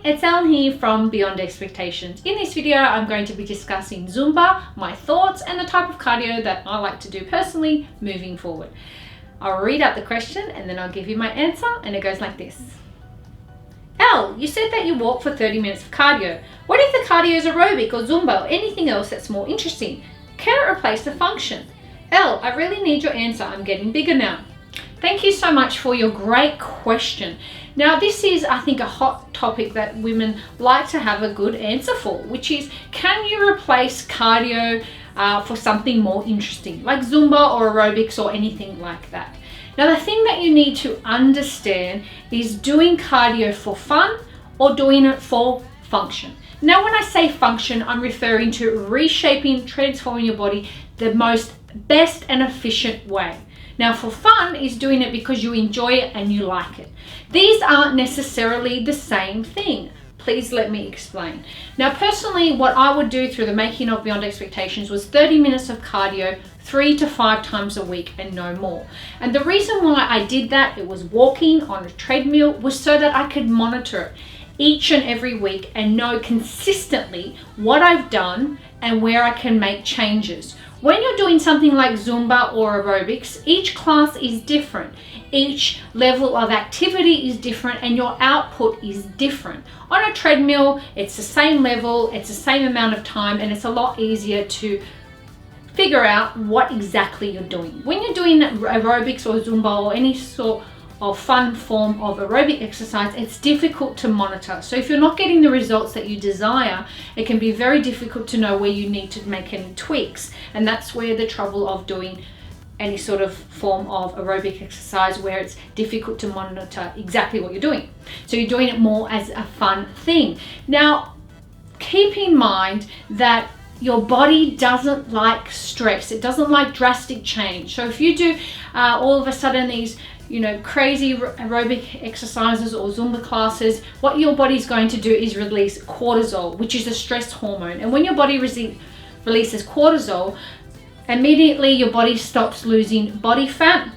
it's Elle here from Beyond Expectations. In this video, I'm going to be discussing Zumba, my thoughts, and the type of cardio that I like to do personally moving forward. I'll read out the question and then I'll give you my answer, and it goes like this. Elle, you said that you walk for 30 minutes of cardio. What if the cardio is aerobic or Zumba or anything else that's more interesting? Can it replace the function? Elle, I really need your answer. I'm getting bigger now. Thank you so much for your great question. Now, this is, I think, a hot topic that women like to have a good answer for, which is, can you replace cardio for something more interesting, like Zumba or aerobics or anything like that? Now, the thing that you need to understand is doing cardio for fun or doing it for function. Now, when I say function, I'm referring to reshaping, transforming your body the best and efficient way. Now, for fun is doing it because you enjoy it and you like it. These aren't necessarily the same thing. Please let me explain. Now, personally, what I would do through the making of Beyond Expectations was 30 minutes of cardio 3 to 5 times a week and no more. And the reason why I did that, it was walking on a treadmill, was so that I could monitor it each and every week and know consistently what I've done and where I can make changes. When you're doing something like Zumba or aerobics, each class is different. Each level of activity is different and your output is different. On a treadmill, it's the same level, it's the same amount of time, and it's a lot easier to figure out what exactly you're doing. When you're doing aerobics or Zumba or any sort of fun form of aerobic exercise, it's difficult to monitor. So if you're not getting the results that you desire, it can be very difficult to know where you need to make any tweaks. And that's where the trouble of doing any sort of form of aerobic exercise, where it's difficult to monitor exactly what you're doing. So you're doing it more as a fun thing. Now, keep in mind that your body doesn't like stress. It doesn't like drastic change. So if you do all of a sudden these crazy aerobic exercises or Zumba classes, what your body's going to do is release cortisol, which is a stress hormone. And when your body releases cortisol, immediately your body stops losing body fat,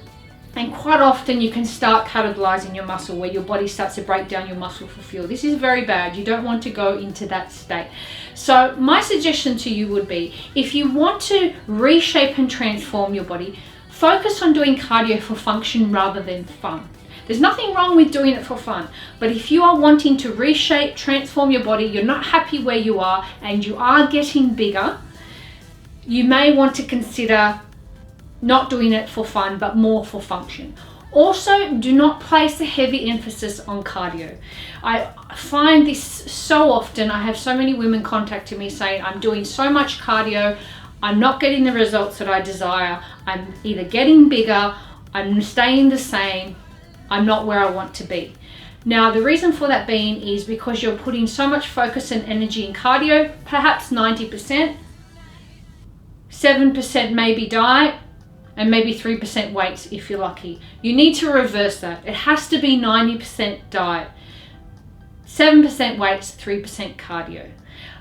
and quite often you can start catabolizing your muscle, where your body starts to break down your muscle for fuel. This is very bad. You don't want to go into that state. So my suggestion to you would be, if you want to reshape and transform your body, focus on doing cardio for function rather than fun. There's nothing wrong with doing it for fun, but if you are wanting to reshape, transform your body, you're not happy where you are, and you are getting bigger, you may want to consider not doing it for fun, but more for function. Also, do not place a heavy emphasis on cardio. I find this so often. I have so many women contacting me saying, I'm doing so much cardio, I'm not getting the results that I desire. I'm either getting bigger, I'm staying the same, I'm not where I want to be. Now, the reason for that being is because you're putting so much focus and energy in cardio, perhaps 90%, 7% maybe diet, and maybe 3% weights if you're lucky. You need to reverse that. It has to be 90% diet, 7% weights, 3% cardio.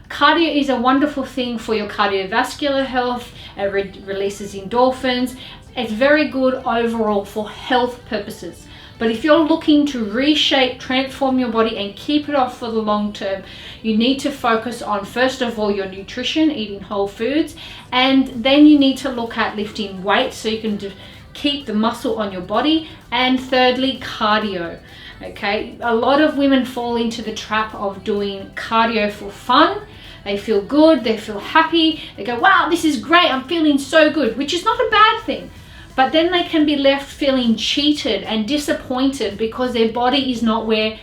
Cardio is a wonderful thing for your cardiovascular health. It releases endorphins. It's very good overall for health purposes. But if you're looking to reshape, transform your body and keep it off for the long term, you need to focus on, first of all, your nutrition, eating whole foods, and then you need to look at lifting weights so you can keep the muscle on your body, and thirdly, cardio. Okay, a lot of women fall into the trap of doing cardio for fun. They feel good, they feel happy, they go, wow, this is great, I'm feeling so good, which is not a bad thing. But then they can be left feeling cheated and disappointed because their body is not where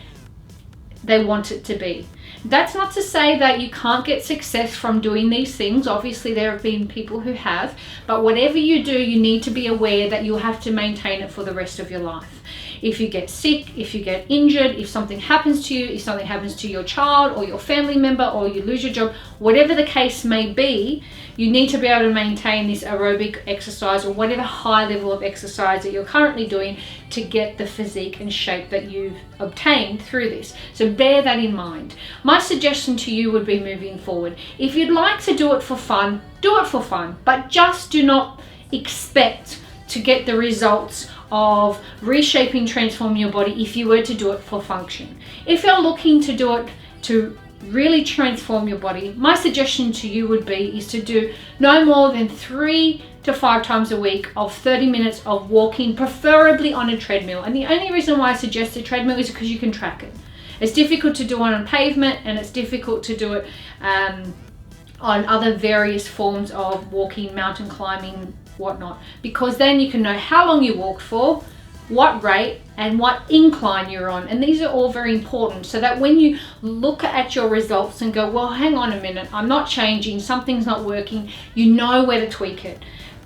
they want it to be. That's not to say that you can't get success from doing these things. Obviously, there have been people who have, but whatever you do, you need to be aware that you'll have to maintain it for the rest of your life. If you get sick, if you get injured, if something happens to you, if something happens to your child or your family member, or you lose your job, whatever the case may be, you need to be able to maintain this aerobic exercise or whatever high level of exercise that you're currently doing to get the physique and shape that you've obtained through this. So bear that in mind. My suggestion to you would be, moving forward, if you'd like to do it for fun, do it for fun, but just do not expect to get the results of reshaping, transforming your body if you were to do it for function. If you're looking to do it to really transform your body, my suggestion to you would be is to do no more than 3 to 5 times a week of 30 minutes of walking, preferably on a treadmill. And the only reason why I suggest a treadmill is because you can track it. It's difficult to do it on pavement, and it's difficult to do it on other various forms of walking, mountain climbing, whatnot, because then you can know how long you walked for, what rate, and what incline you're on. And these are all very important, so that when you look at your results and go, well, hang on a minute, I'm not changing, something's not working, you know where to tweak it.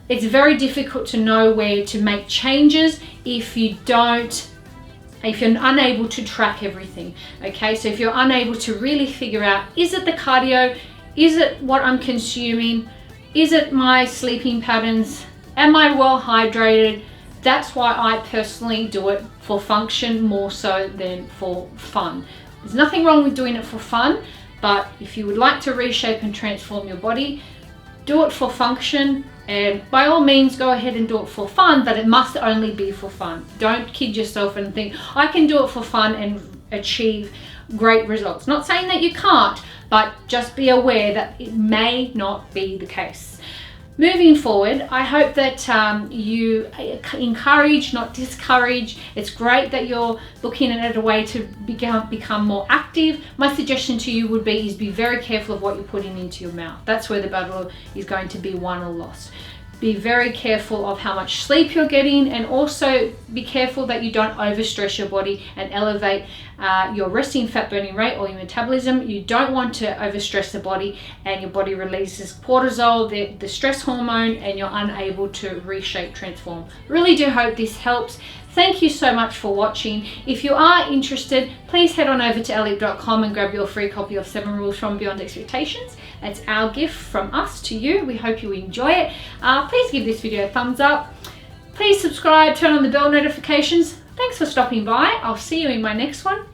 It's very difficult to know where to make changes if you're unable to track everything. Okay, so if you're unable to really figure out, is it the cardio, is it what I'm consuming, is it my sleeping patterns, am I well hydrated? That's why I personally do it for function more so than for fun. There's nothing wrong with doing it for fun, but if you would like to reshape and transform your body, do it for function, and by all means go ahead and do it for fun, but it must only be for fun. Don't kid yourself and think, I can do it for fun and achieve great results. Not saying that you can't, but just be aware that it may not be the case. Moving forward, I hope that you encourage, not discourage. It's great that you're looking at a way to become more active. My suggestion to you would be be very careful of what you're putting into your mouth. That's where the battle is going to be won or lost. Be very careful of how much sleep you're getting, and also be careful that you don't overstress your body and elevate your resting fat burning rate or your metabolism. You don't want to overstress the body, and your body releases cortisol, the stress hormone, and you're unable to reshape, transform. Really do hope this helps. Thank you so much for watching. If you are interested, please head on over to elle.com and grab your free copy of 7 Rules from Beyond Expectations. That's our gift from us to you. We hope you enjoy it. Please give this video a thumbs up. Please subscribe, turn on the bell notifications. Thanks for stopping by. I'll see you in my next one.